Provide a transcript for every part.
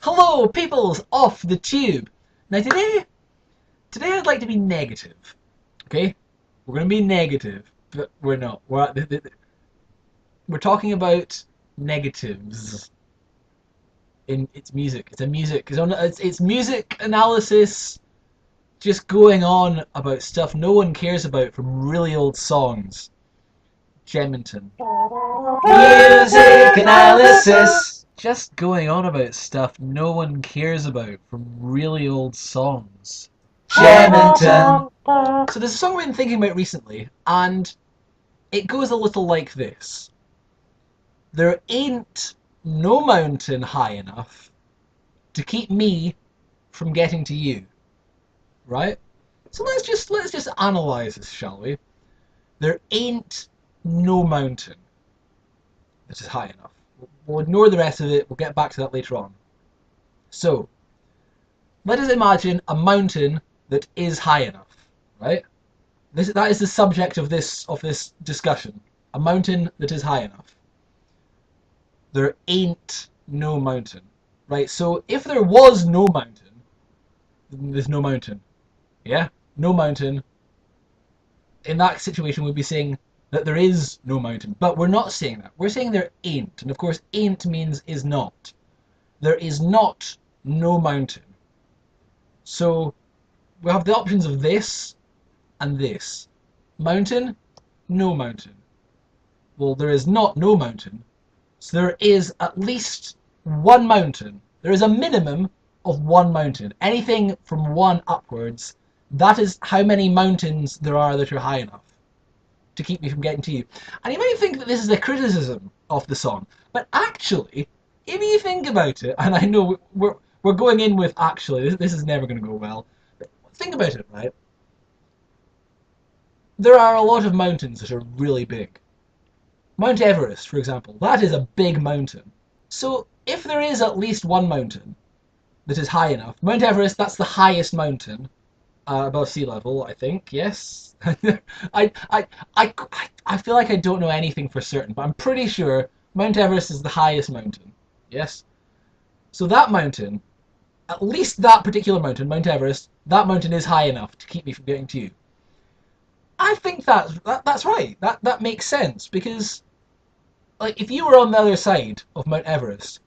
Hello, peoples off the tube. Now today I'd like to be negative. Okay, we're gonna be negative, but we're not. We're talking about negatives in its music. It's music analysis, just going on about stuff no one cares about from really old songs. Geminton. Music analysis. Just going on about stuff no one cares about from really old songs. Geminton. So there's a song we've been thinking about recently, and it goes a little like this. There ain't no mountain high enough to keep me from getting to you. Right? So let's just analyze this, shall we? There ain't no mountain that is high enough. We'll ignore the rest of it. We'll get back to that later on. So, let us imagine a mountain that is high enough, right? That is the subject of this discussion. A mountain that is high enough. There ain't no mountain, right? So if there was no mountain, there's no mountain. Yeah, no mountain. In that situation, we'd be saying that there is no mountain, but we're not saying that. We're saying there ain't, and of course, ain't means is not. There is not no mountain. So we have the options of this and this. Mountain, no mountain. Well, there is not no mountain, so there is at least one mountain. There is a minimum of one mountain. Anything from one upwards, that is how many mountains there are that are high enough to keep me from getting to you. And you might think that this is a criticism of the song, but actually, if you think about it, and I know we're going in with actually, this is never going to go well, but think about it, right? There are a lot of mountains that are really big. Mount Everest, for example, that is a big mountain. So if there is at least one mountain that is high enough, Mount Everest, that's the highest mountain above sea level, I think. Yes. I feel like I don't know anything for certain, but I'm pretty sure Mount Everest is the highest mountain. Yes. So that mountain, at least that particular mountain, Mount Everest, that mountain is high enough to keep me from getting to you. I think that's right. That makes sense, because like if you were on the other side of Mount Everest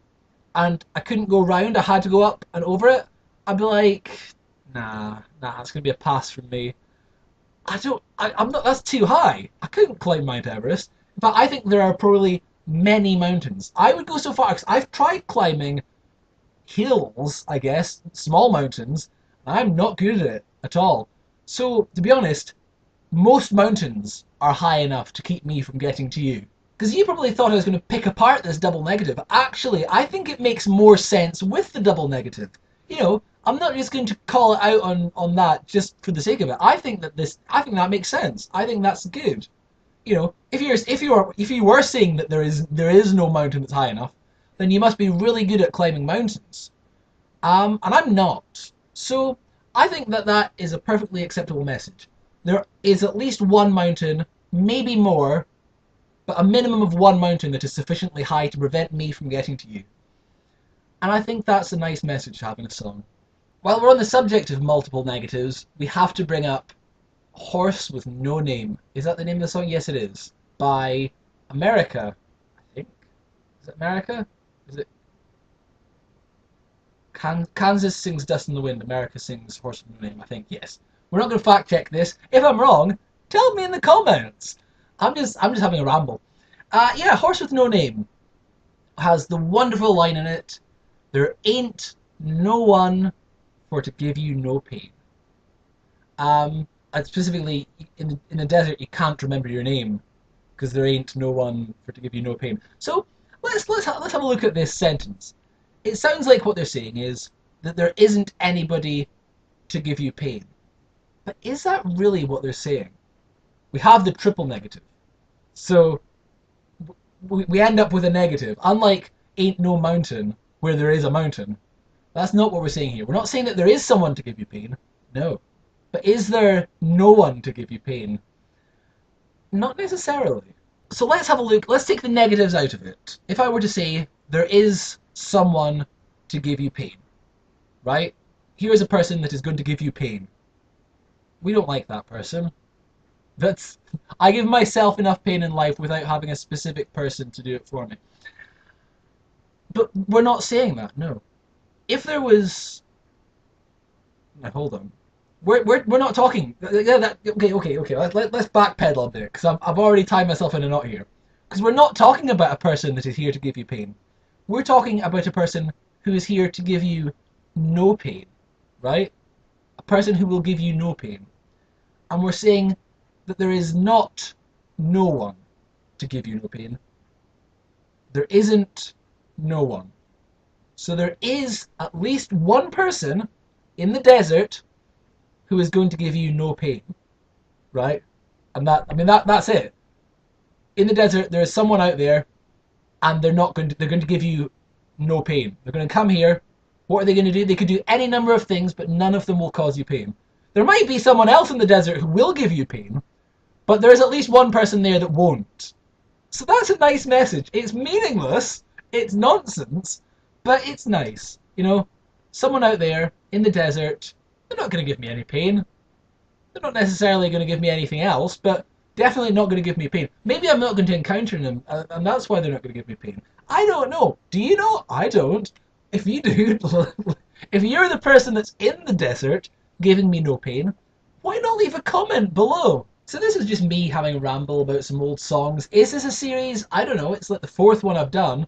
and I couldn't go round, I had to go up and over it, I'd be like, nah, it's gonna be a pass from me. I'm not. That's too high. I couldn't climb Mount Everest. In fact, I think there are probably many mountains. I would go so far because I've tried climbing hills, I guess, small mountains, and I'm not good at it at all. So, to be honest, most mountains are high enough to keep me from getting to you. Because you probably thought I was going to pick apart this double negative. Actually, I think it makes more sense with the double negative. You know, I'm not just going to call it out on that just for the sake of it. I think that makes sense. I think that's good. You know, if you were saying that there is no mountain that's high enough, then you must be really good at climbing mountains. And I'm not. So I think that is a perfectly acceptable message. There is at least one mountain, maybe more, but a minimum of one mountain that is sufficiently high to prevent me from getting to you. And I think that's a nice message to have in a song. While we're on the subject of multiple negatives, we have to bring up Horse with No Name. Is that the name of the song? Yes, it is. By America, I think. Is it America? Is it? Kansas sings Dust in the Wind. America sings Horse with No Name, I think. Yes. We're not going to fact check this. If I'm wrong, tell me in the comments. I'm just having a ramble. Yeah, Horse with No Name has the wonderful line in it. There ain't no one for to give you no pain. And specifically, in the desert, you can't remember your name because there ain't no one for to give you no pain. So let's have a look at this sentence. It sounds like what they're saying is that there isn't anybody to give you pain. But is that really what they're saying? We have the triple negative. So we end up with a negative. Unlike ain't no mountain where there is a mountain. That's not what we're saying here. We're not saying that there is someone to give you pain. No. But is there no one to give you pain? Not necessarily. So let's have a look. Let's take the negatives out of it. If I were to say there is someone to give you pain, right? Here is a person that is going to give you pain. We don't like that person. I give myself enough pain in life without having a specific person to do it for me. But we're not saying that, no. If there was... Now, hold on. We're not talking... Okay. Let's backpedal a bit, because I've already tied myself in a knot here. Because we're not talking about a person that is here to give you pain. We're talking about a person who is here to give you no pain, right? A person who will give you no pain. And we're saying that there is not no one to give you no pain. There isn't no one. So there is at least one person in the desert who is going to give you no pain, right? And that's it. In the desert, there is someone out there, and they're going to give you no pain. They're going to come here. What are they going to do? They could do any number of things, but none of them will cause you pain. There might be someone else in the desert who will give you pain, but there is at least one person there that won't. So that's a nice message. It's meaningless, it's nonsense, but it's nice. You know, someone out there in the desert, they're not going to give me any pain. They're not necessarily going to give me anything else, but definitely not going to give me pain. Maybe I'm not going to encounter them, and that's why they're not going to give me pain. I don't know. Do you know? I don't. If you do, if you're the person that's in the desert giving me no pain, why not leave a comment below? So this is just me having a ramble about some old songs. Is this a series? I don't know. It's like the 4th one I've done.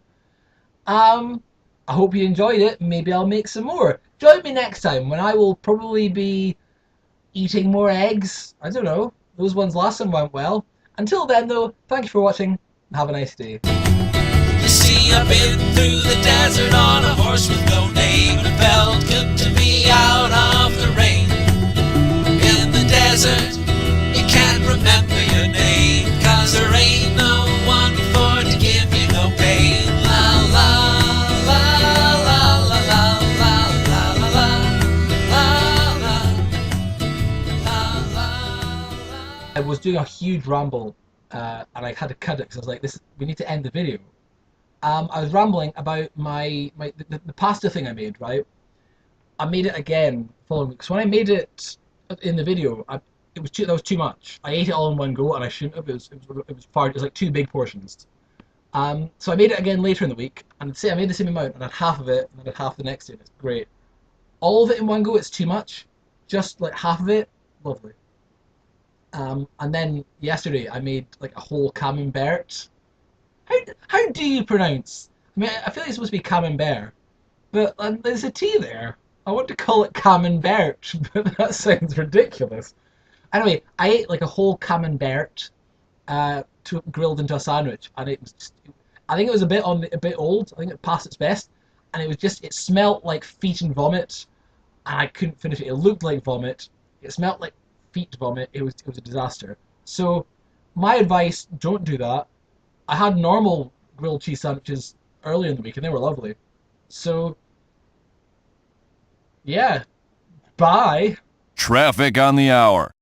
I hope you enjoyed it. Maybe I'll make some more. Join me next time when I will probably be eating more eggs. I don't know. Those ones last time went well. Until then, though, thank you for watching and have a nice day. You see, I've been through the desert on a horse with no name. It felt good to be out of the rain. In the desert, you can't remember your name, 'cause there ain't no one for to give you no pain. La la la la la la la la la la la la. I was doing a huge ramble, and I had to cut it because I was like, we need to end the video. I was rambling about the pasta thing I made, right? I made it again following week. So when I made it in the video, that was too much. I ate it all in one go, and I shouldn't have. It was like 2 big portions. So I made it again later in the week, and I made the same amount, and I had half of it, and I had half the next day. It's great. All of it in one go, it's too much. Just like half of it, lovely. And then yesterday I made like a whole camembert. How do you pronounce? I mean, I feel like it's supposed to be camembert, but there's a T there. I want to call it camembert, but that sounds ridiculous. Anyway, I ate like a whole camembert, grilled into a sandwich, and it was I think it was a bit old. I think it passed its best, and it smelled like feet and vomit, and I couldn't finish it. It looked like vomit. It smelled like feet vomit. It was a disaster. So my advice: don't do that. I had normal grilled cheese sandwiches earlier in the week, and they were lovely. So, yeah. Bye. Traffic on the hour.